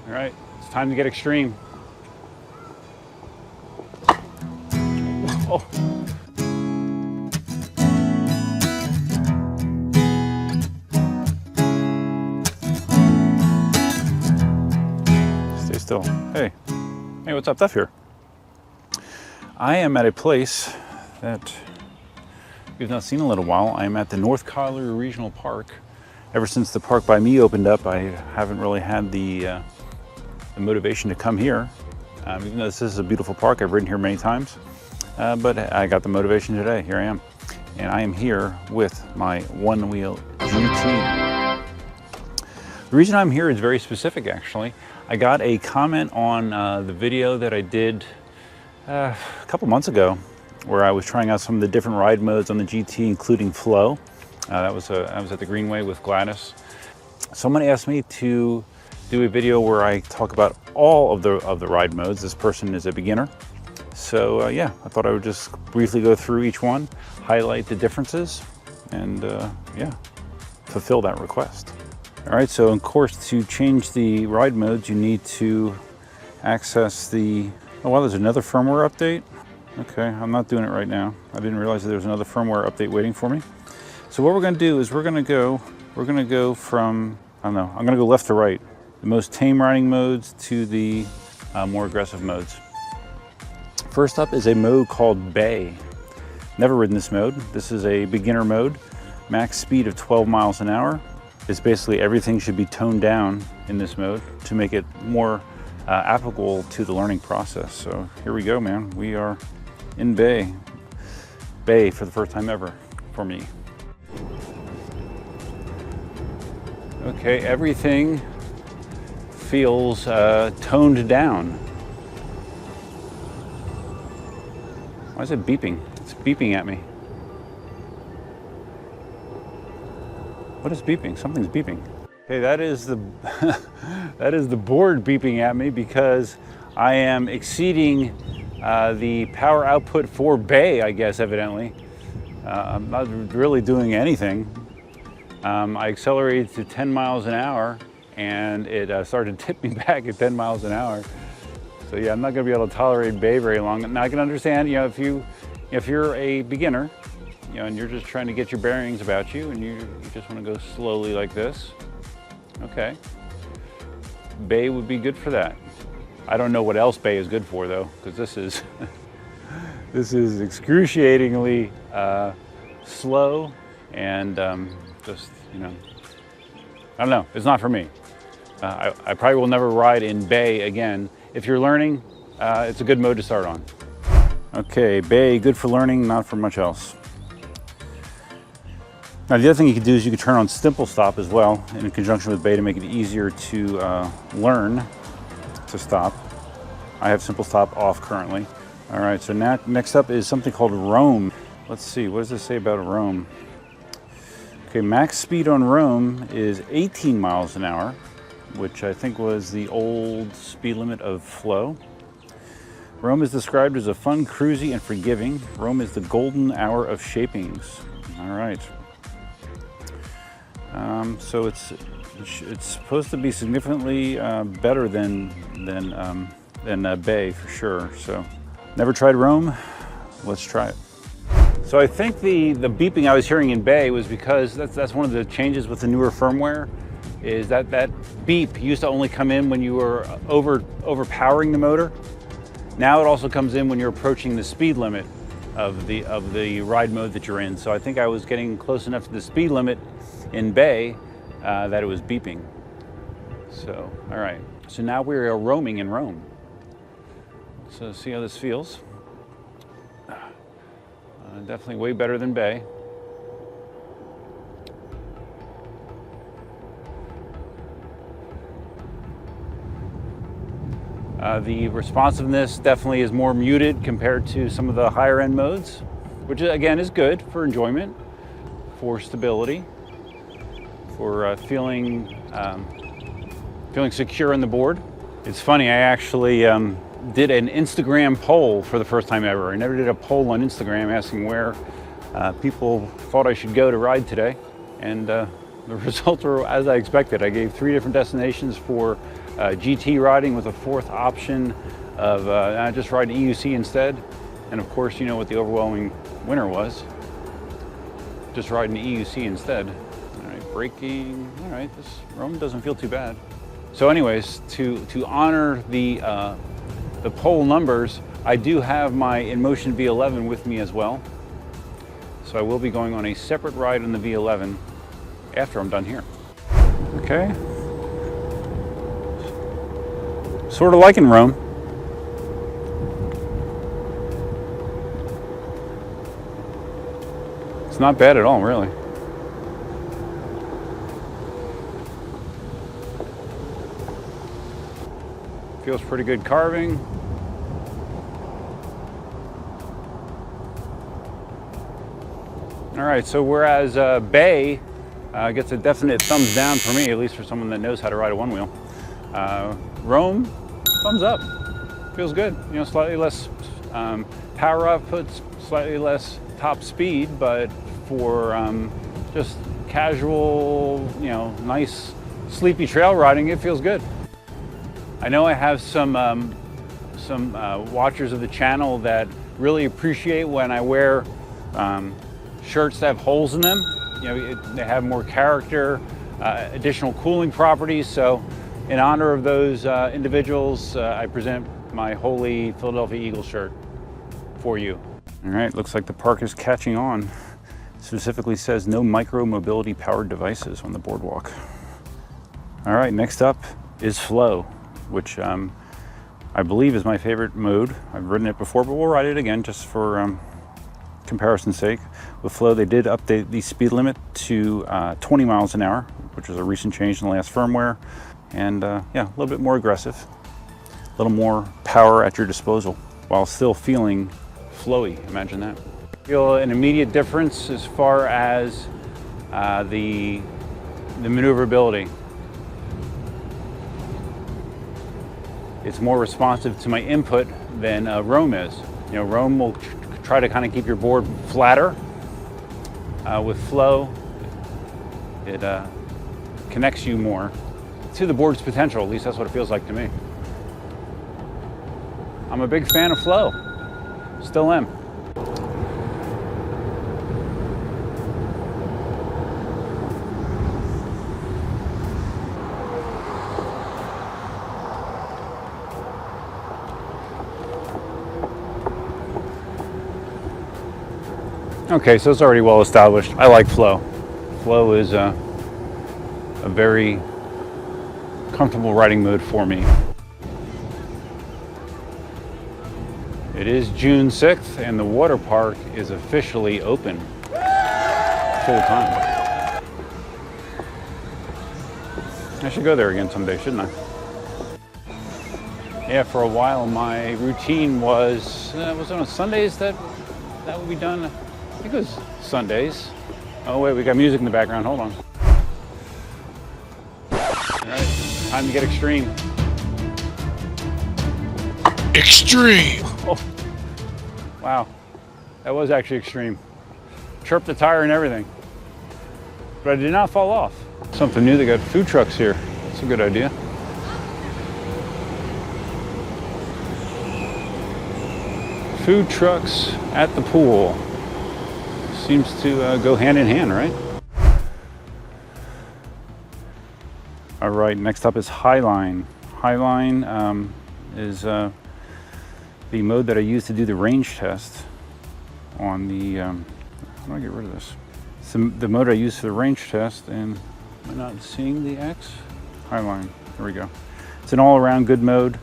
All right, it's time to get extreme. Oh. Stay still. Hey, what's up, Duff here? I am at a place that we've not seen in a little while. I am at the North Collier Regional Park. Ever since the park by me opened up, I haven't really had the motivation to come here. Even though this is a beautiful park, I've ridden here many times. But I got the motivation today. Here I am. And I am here with my OneWheel GT. The reason I'm here is very specific, actually. I got a comment on the video that I did a couple months ago, where I was trying out some of the different ride modes on the GT, including flow. I was at the Greenway with Gladys. Someone asked me to do a video where I talk about all of the ride modes. This person is a beginner. So yeah, I thought I would just briefly go through each one, highlight the differences, and yeah, fulfill that request. All right, so of course, to change the ride modes, you need to access the, oh wow, there's another firmware update. Okay, I'm not doing it right now. I didn't realize that there was another firmware update waiting for me. So what we're gonna do is we're gonna go from, I don't know, I'm gonna go left to right. The most tame riding modes to the more aggressive modes. First up is a mode called Bay. Never ridden this mode. This is a beginner mode. Max speed of 12 miles an hour. It's basically everything should be toned down in this mode to make it more applicable to the learning process. So here we go, man. We are in Bay. Bay for the first time ever for me. Okay, everything feels toned down. Why is it beeping? It's beeping at me. What is beeping? Something's beeping. Okay, that is the that is the board beeping at me because I am exceeding the power output for Bay, I guess, evidently. I'm not really doing anything. I accelerated to 10 miles an hour and it started to tip me back at 10 miles an hour. So yeah, I'm not gonna be able to tolerate Bay very long. Now I can understand, you know, if you're a beginner, you know, and you're just trying to get your bearings about you and you just wanna go slowly like this, okay. Bay would be good for that. I don't know what else Bay is good for though, because this is, this is excruciatingly slow and just, you know, I don't know, it's not for me. I probably will never ride in Bay again. If you're learning, it's a good mode to start on. Okay, Bay, good for learning, not for much else. Now the other thing you could do is you could turn on simple stop as well in conjunction with Bay to make it easier to learn to stop. I have simple stop off currently. All right, so now next up is something called roam. Let's see, what does this say about roam? Okay, max speed on roam is 18 miles an hour, which I think was the old speed limit of flow. Roam is described as a fun, cruisy, and forgiving. Roam is the golden hour of shapings. All right. So it's supposed to be significantly better than Bay for sure. So never tried Roam. Let's try it. So I think the beeping I was hearing in Bay was because that's one of the changes with the newer firmware. Is that beep used to only come in when you were overpowering the motor. Now it also comes in when you're approaching the speed limit of the ride mode that you're in. So I think I was getting close enough to the speed limit in Bay that it was beeping. So, all right. So now we are roaming in Rome. So see how this feels. Definitely way better than Bay. The responsiveness definitely is more muted compared to some of the higher end modes, which again is good for enjoyment, for stability, for feeling secure on the board. It's funny, I actually did an Instagram poll for the first time ever. I never did a poll on Instagram asking where people thought I should go to ride today. And the results were as I expected. I gave 3 different destinations for GT riding with a fourth option of just riding EUC instead. And of course, you know what the overwhelming winner was. Just riding EUC instead. All right, braking. All right, this Rome doesn't feel too bad. So anyways, to honor the poll numbers, I do have my Inmotion V11 with me as well. So I will be going on a separate ride on the V11 after I'm done here. Okay. Sort of liking Rome. It's not bad at all, really. Feels pretty good carving. All right, so whereas Bay gets a definite thumbs down for me, at least for someone that knows how to ride a OneWheel, Rome, thumbs up. Feels good. You know, slightly less power outputs, slightly less top speed, but for just casual, you know, nice sleepy trail riding, it feels good. I know I have some watchers of the channel that really appreciate when I wear shirts that have holes in them. You know, they have more character, additional cooling properties. So in honor of those individuals, I present my Holy Philadelphia Eagles shirt for you. All right, looks like the park is catching on. It specifically says no micro mobility powered devices on the boardwalk. All right, next up is flow, which I believe is my favorite mode. I've ridden it before, but we'll ride it again just for comparison's sake. With flow, they did update the speed limit to 20 miles an hour, which was a recent change in the last firmware. And yeah, a little bit more aggressive, a little more power at your disposal while still feeling flowy. Imagine that. Feel an immediate difference as far as the maneuverability. It's more responsive to my input than Rome is. You know, Rome will try to kind of keep your board flatter. With flow, it connects you more to the board's potential. At least that's what it feels like to me. I'm a big fan of flow. Still am. Okay, so it's already well established. I like flow. Flow is a very comfortable riding mode for me. It is June 6th and the water park is officially open full time. I should go there again someday, shouldn't I? Yeah, for a while my routine was it on Sundays that would be done? I think it was Sundays. Oh wait, we got music in the background, hold on. All right, time to get extreme. Extreme! Oh, wow, that was actually extreme. Chirped the tire and everything. But I did not fall off. Something new, they got food trucks here. That's a good idea. Food trucks at the pool. Seems to go hand in hand, right? All right, next up is Highline. Highline is the mode that I use to do the range test on the, how do I get rid of this? It's the mode I use for the range test, and am I not seeing the X? Highline, there we go. It's an all-around good mode,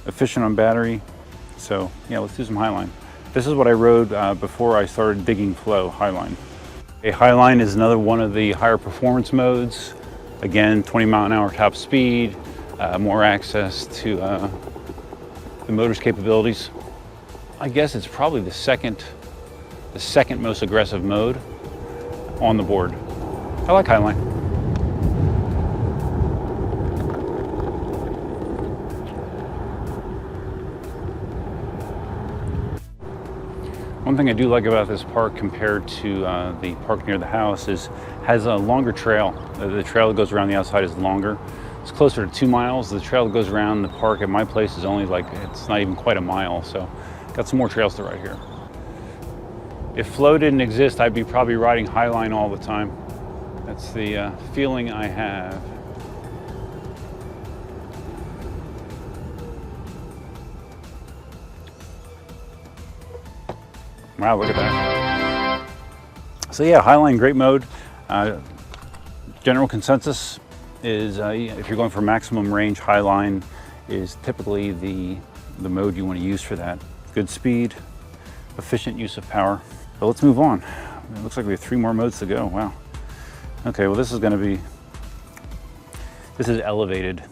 efficient on battery. So yeah, let's do some Highline. This is what I rode before I started digging flow, Highline. A Highline is another one of the higher performance modes. Again, 20 mile an hour top speed, more access to the motor's capabilities. I guess it's probably the second most aggressive mode on the board. I like Highline. One thing I do like about this park compared to the park near the house is has a longer trail. The trail that goes around the outside is longer, It's closer to 2 miles. The trail that goes around the park at my place is only like, it's not even quite a mile. So got some more trails to ride here. If flow didn't exist, I'd be probably riding Highline all the time. That's the feeling I have. Wow, look at that. So yeah, Highline, great mode. General consensus is if you're going for maximum range, Highline is typically the mode you want to use for that. Good speed, efficient use of power. But let's move on. It looks like we have 3 more modes to go. Wow. Okay, well this is elevated.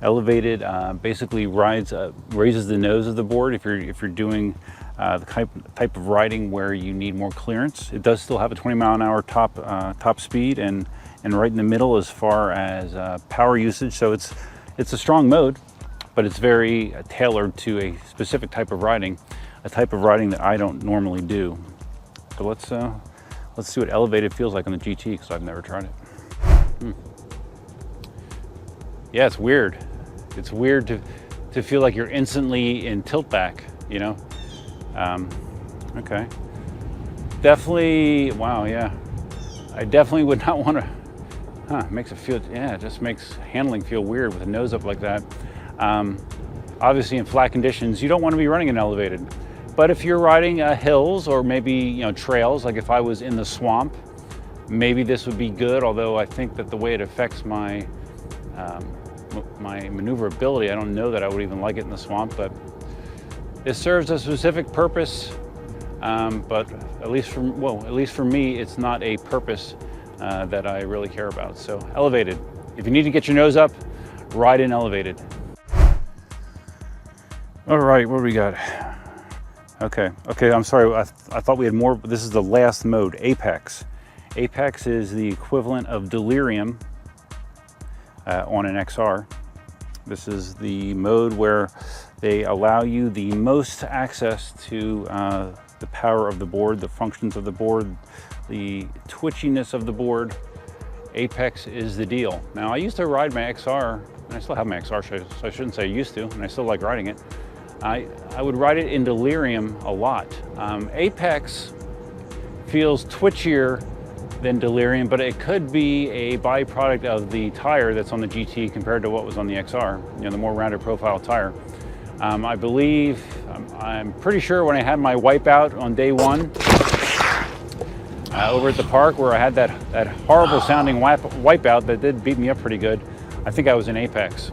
Elevated basically raises the nose of the board if you're doing the type of riding where you need more clearance. It does still have a 20-mile-an-hour top speed and right in the middle as far as power usage. So it's a strong mode, but it's very tailored to a specific type of riding, a type of riding that I don't normally do. So let's see what elevated feels like on the GT, because I've never tried it. Yeah, it's weird. It's weird to feel like you're instantly in tilt back, you know? Okay. Definitely, wow, yeah. I definitely would not want to, makes it feel, yeah, it just makes handling feel weird with a nose up like that. Obviously in flat conditions, you don't want to be running an elevated. But if you're riding hills or maybe, you know, trails, like if I was in the swamp, maybe this would be good, although I think that the way it affects my maneuverability, I don't know that I would even like it in the swamp, but it serves a specific purpose, but at least for me, it's not a purpose that I really care about. So elevated. If you need to get your nose up, ride in elevated. All right, what do we got? Okay, I'm sorry, I thought we had more, but this is the last mode, Apex. Apex is the equivalent of Delirium on an XR. This is the mode where they allow you the most access to the power of the board, the functions of the board, the twitchiness of the board. Apex is the deal. Now, I used to ride my XR, and I still have my XR, so I shouldn't say used to, and I still like riding it. I would ride it in Delirium a lot. Apex feels twitchier than Delirium, but it could be a byproduct of the tire that's on the GT compared to what was on the XR, you know, the more rounded profile tire. I believe, I'm pretty sure when I had my wipeout on day 1 over at the park where I had that horrible sounding wipeout that did beat me up pretty good, I think I was in Apex.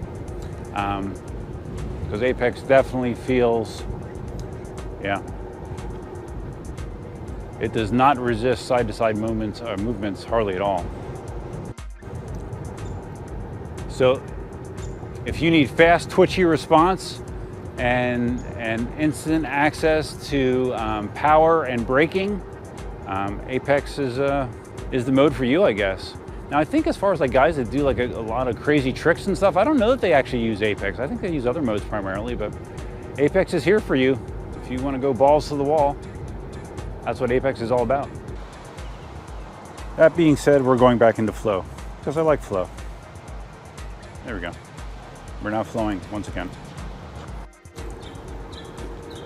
Because Apex definitely feels, yeah. It does not resist side-to-side movements hardly at all. So if you need fast, twitchy response and instant access to power and braking, Apex is the mode for you, I guess. Now, I think as far as like guys that do like a lot of crazy tricks and stuff, I don't know that they actually use Apex. I think they use other modes primarily, but Apex is here for you if you want to go balls to the wall. That's what Apex is all about. That being said, we're going back into flow because I like flow. There we go. We're now flowing once again.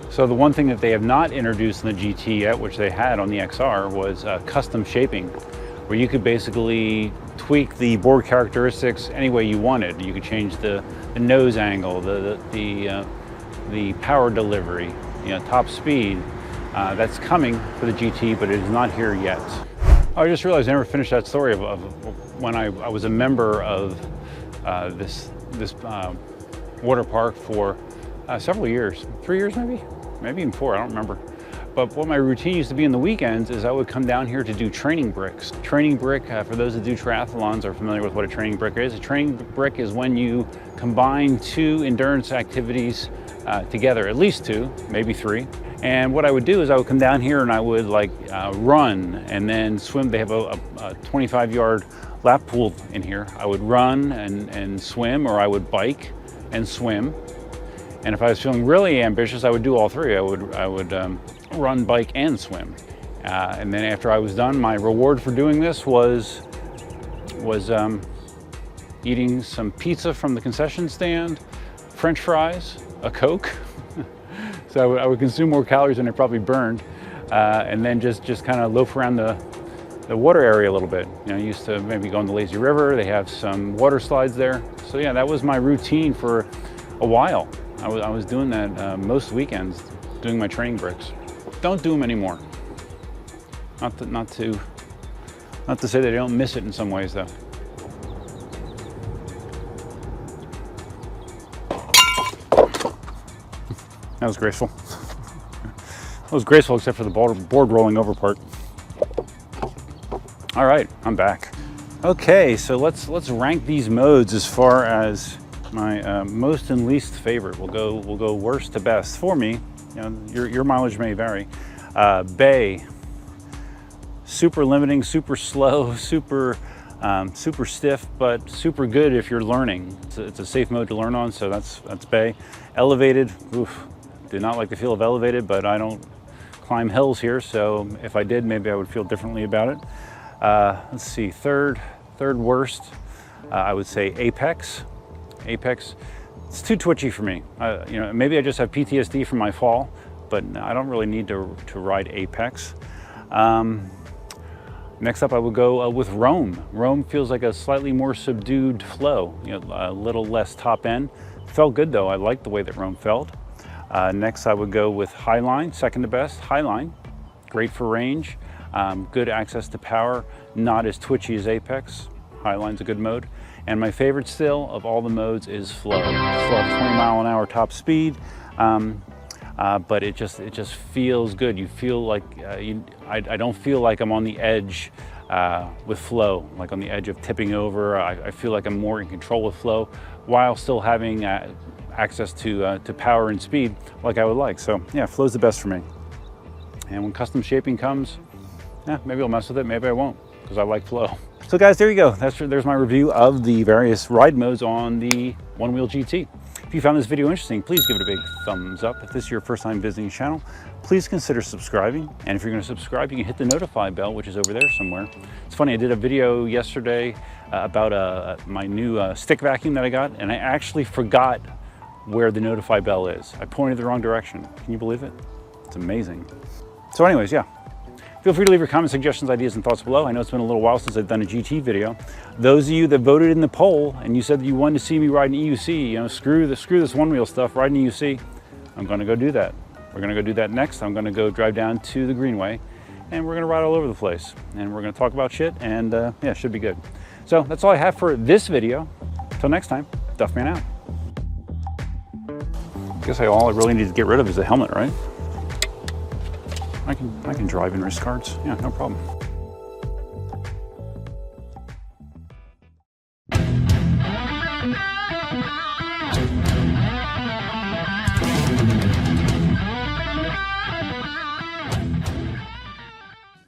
So the one thing that they have not introduced in the GT yet, which they had on the XR, was custom shaping, where you could basically tweak the board characteristics any way you wanted. You could change the nose angle, the power delivery, you know, top speed. That's coming for the GT, but it is not here yet. I just realized I never finished that story of when I was a member of this water park for several years, 3 years maybe even 4, I don't remember. But what my routine used to be in the weekends is I would come down here to do training bricks. Training brick, for those that do triathlons are familiar with what a training brick is. A training brick is when you combine 2 endurance activities together, at least 2, maybe 3. And what I would do is I would come down here and I would like run and then swim. They have a 25-yard lap pool in here. I would run and swim, or I would bike and swim. And if I was feeling really ambitious, I would do all 3. I would run, bike, and swim. And then after I was done, my reward for doing this was eating some pizza from the concession stand, French fries, a Coke. So I would consume more calories than I probably burned, and then just kind of loaf around the water area a little bit. You know, I used to maybe go on the lazy river. They have some water slides there. So yeah, that was my routine for a while. I was doing that most weekends, doing my training bricks. Don't do them anymore. Not to say that I don't miss it in some ways though. That was graceful. That was graceful except for the board rolling over part. All right, I'm back. Okay, so let's rank these modes as far as my most and least favorite. We'll go worst to best. For me, you know, your mileage may vary. Bay, super limiting, super slow, super stiff, but super good if you're learning. It's a safe mode to learn on, so that's Bay. Elevated, oof, do not like the feel of elevated, but I don't climb hills here, so if I did, maybe I would feel differently about it. Let's see, third worst, I would say Apex. Apex, it's too twitchy for me. You know, maybe I just have PTSD from my fall, but I don't really need to ride Apex. Next up, I would go with Roam. Roam feels like a slightly more subdued flow, you know, a little less top end. Felt good though, I liked the way that Roam felt. Next, I would go with Highline, second to best. Highline, great for range, good access to power, not as twitchy as Apex. Highline's a good mode. And my favorite still of all the modes is Flow. Still have 20-mile-an-hour top speed, but it just feels good. You feel like, I don't feel like I'm on the edge with Flow, like on the edge of tipping over. I feel like I'm more in control with Flow while still having access to power and speed like I would like. So yeah, Flow's the best for me. And when custom shaping comes, yeah, maybe I'll mess with it, maybe I won't, because I like Flow. So guys, there you go. There's my review of the various ride modes on the OneWheel GT. If you found this video interesting, please give it a big thumbs up. If this is your first time visiting the channel, please consider subscribing. And if you're going to subscribe, you can hit the notify bell, which is over there somewhere. It's funny, I did a video yesterday about my new stick vacuum that I got, and I actually forgot where the notify bell is. I pointed the wrong direction. Can you believe it? It's amazing. So anyways, yeah. Feel free to leave your comments, suggestions, ideas, and thoughts below. I know it's been a little while since I've done a GT video. Those of you that voted in the poll and you said that you wanted to see me ride an EUC, you know, screw this OneWheel stuff, ride an EUC, I'm gonna go do that. We're gonna go do that next. I'm gonna go drive down to the Greenway and we're gonna ride all over the place. And we're gonna talk about shit and yeah, it should be good. So that's all I have for this video. Until next time, Duffman out. I guess all I really need to get rid of is the helmet, right? I can drive in race cars. Yeah, no problem.